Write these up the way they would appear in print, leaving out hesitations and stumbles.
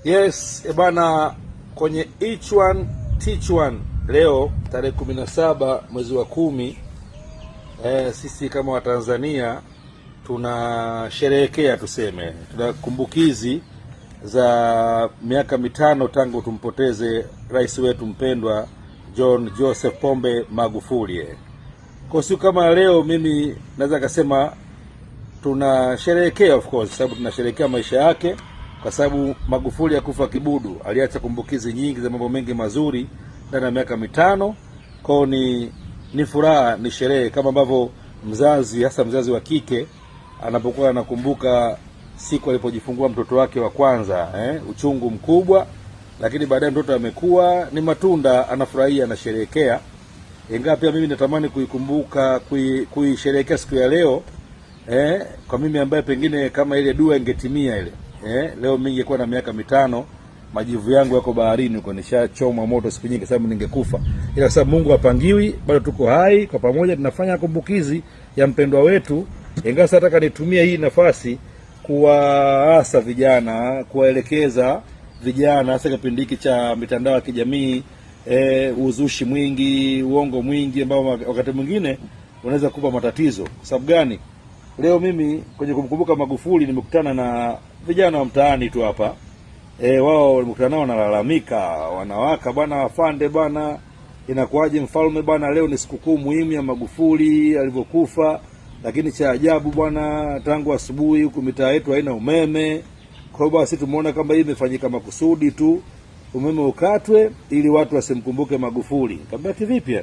Yes, bana, kwenye each one teach one leo tarehe 17 mwezi wa 10, sisi kama Watanzania tunasherehekea, tuseme tuna kumbukizi za miaka mitano tangu tumpoteze rais wetu mpendwa John Joseph Pombe Magufuli. Kwa siku kama leo mimi naweza kusema tunasherehekea, of course, sababu tunasherehekea maisha yake, kwa sababu Magufuli hakufa kibudu, aliacha kumbukizi nyingi za mambo mengi mazuri ndani ya miaka mitano. Kwa ni furaha, ni sherehe, kama ambavyo mzazi, hasa mzazi wa kike, anapokuwa anakumbuka siku alipojifungua mtoto wake wa kwanza, uchungu mkubwa, lakini baadaye mtoto amekuwa ni matunda, anafurahia, anasherehekea. Ingawa pia mimi natamani kuikumbuka, kuisherehekea siku ya leo, kwa mimi ambaye pengine kama ile dua ingetimia ile, leo mimi ningekuwa na miaka mitano, majivu yangu yako baharini huko, nishachoma moto siku nyingi, sababu ningekufa. Ila sababu Mungu hapangiwi, bado tuko hai kwa pamoja, tunafanya kumbukizi ya mpendwa wetu. Ingawa sasa nataka nitumie hii nafasi kuwaasa vijana, kuwaelekeza vijana, hasa kipindi hiki cha mitandao ya kijamii, uzushi mwingi, uongo mwingi ambao wakati mwingine unaweza kupa matatizo. Kwa sababu gani? Leo mimi kwenye kumkumbuka Magufuli nimekutana na vijana wa mtaani tu hapa. Wao nimekutana nao wanalalamika, wanawaka, bwana afande, bwana inakuaje mfalme, bwana leo ni sikukuu muhimu ya Magufuli alivyokufa, lakini cha ajabu bwana, tangu asubuhi huku mitaa yetu haina umeme. Kwa hiyo basi tumeona kama hii imefanyika makusudi tu, umeme ukatwe ili watu wasimkumbuke Magufuli. Nikamwambia vipi?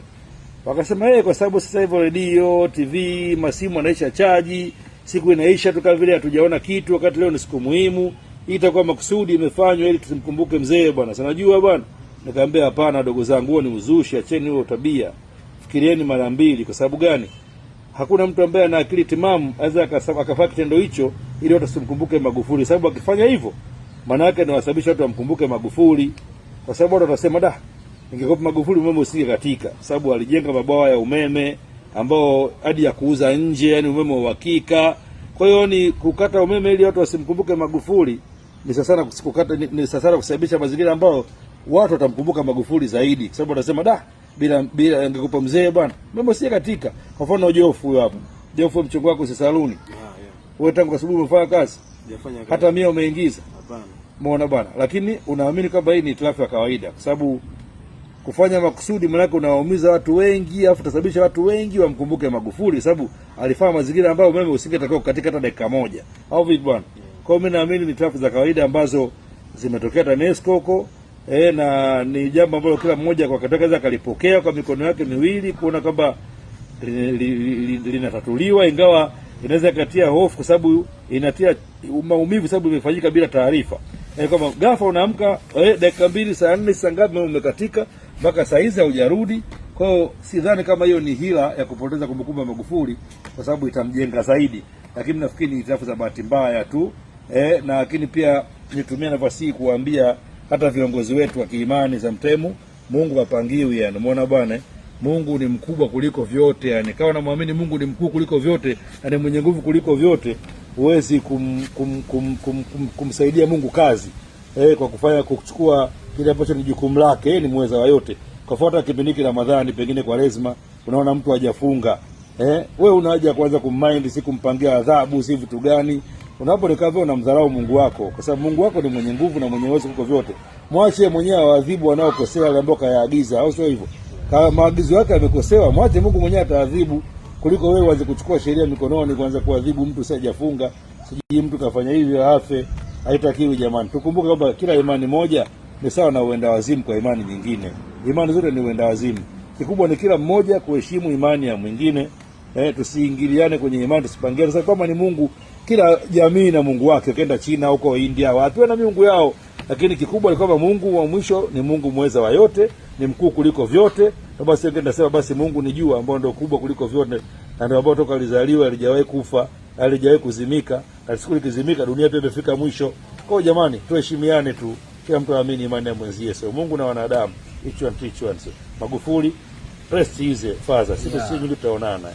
Wakasema kwa sababu sasa hivi radio, TV, masimu anaisha chaji, siku inaisha tu kama vile hatujaona kitu, wakati leo ni siku muhimu. Hii itakuwa makusudi imefanywa ili tusimkumbuke mzee bwana. Sasa najua bwana. Nikamwambia hapana ndugu zangu, huo ni uzushi, acheni huo tabia. Fikirieni mara mbili. Kwa sababu gani? Hakuna mtu ambaye ana akili timamu aweza akafanya kitendo hicho ili watu wasimkumbuke Magufuli. Sababu akifanya hivyo, maana yake ni wasababisha watu wamkumbuke Magufuli. Kwa sababu watu watasema ingekuwa Magufuli umeme usije katika, sababu alijenga mabwawa ya umeme ambao hadi ya kuuza nje, yani umeme wa uhakika. Kwa hiyo ni kukata umeme ili watu wasimkumbuke Magufuli ni sasa kukata, ni sasa kusababisha mazingira ambao watu watamkumbuka Magufuli zaidi, kwa sababu watasema bila ingekupa mzee bwana umeme usije katika. Kwa mfano Jofu huyo hapo, Jofu mchongo wako si saluni, wewe tangu asubuhi umefanya kazi, hata mia umeingiza, hapana, umeona bwana, lakini unaamini kwamba hii ni hitilafu ya kawaida, kwa sababu kufanya makusudi maana yake unawaumiza watu wengi, afu tasababisha watu wengi wamkumbuke Magufuli, sababu alifanya mazingira ambayo umeme usingetakiwa katika hata dakika moja, au vipi bwana? Kwa hiyo mimi naamini ni hitilafu za kawaida ambazo zimetokea TANESCO huko, na ni jambo ambalo kila mmoja kwa katakaweza kalipokea kwa mikono yake miwili, kuona kwamba linatatuliwa, ingawa inaweza katia hofu, kwa sababu inatia maumivu, sababu imefanyika bila taarifa. Kama ghafla unaamka dakika 2 saa 4 saa ngapi umekatika mpaka saa hizi haujarudi. Kwa hiyo sidhani kama hiyo ni hila ya kupoteza kumbukumbu ya Magufuli, kwa sababu itamjenga zaidi, lakini nafikiri ni hitilafu za bahati mbaya tu. Na lakini pia nitumia nafasi hii kuambia hata viongozi wetu wa kiimani za mtemu, Mungu hapangiwi, yani umeona bwana, Mungu ni mkubwa kuliko vyote, yani kama unamwamini Mungu ni mkuu kuliko vyote na ni mwenye nguvu kuliko vyote, huwezi kumsaidia Mungu kazi kwa kuchukua kile ambacho ni jukumu lake. Ni muweza wa yote. Kwa fuata kipindi hiki Ramadhani, pengine kwa lazima unaona mtu hajafunga, wewe unaja kuanza kummind, si kumpangia adhabu, si vitu gani. Unaponikavyo unamdharau Mungu wako, kwa sababu Mungu wako ni mwenye nguvu na mwenye uwezo kuliko vyote. Mwache mwenyewe awadhibu wanaokosea, wale ambao kayaagiza, au sio hivyo? Kama maagizo yake yamekosewa, mwache Mungu mwenyewe ataadhibu, kuliko wewe uanze kuchukua sheria mikononi kuanza kuadhibu mtu sijafunga, siji mtu kafanya hivyo afe. Haitakiwi jamani. Tukumbuke kwamba kila imani moja ni sawa na uenda wazimu kwa imani nyingine. Imani zote ni uenda wazimu. Kikubwa ni kila mmoja kuheshimu imani ya mwingine. Tusiingiliane kwenye imani, tusipangiane. Sasa kama ni Mungu, kila jamii na Mungu wake, kenda China huko India, watu wana miungu yao, lakini kikubwa ni kwamba Mungu wa mwisho ni Mungu mweza wa yote, ni mkuu kuliko vyote. Na basi ngenda sema basi Mungu ni jua, ambao ndio kubwa kuliko vyote, na ndio ambao toka alizaliwa alijawahi kufa, alijawahi kuzimika, na siku ikizimika dunia pia imefika mwisho. Kwa hiyo jamani, tuheshimiane tu, kila mtu aamini imani ya mwenzie. So Mungu na wanadamu, each one teach one. Magufuli, rest easy father, sisi nyingi tutaonana.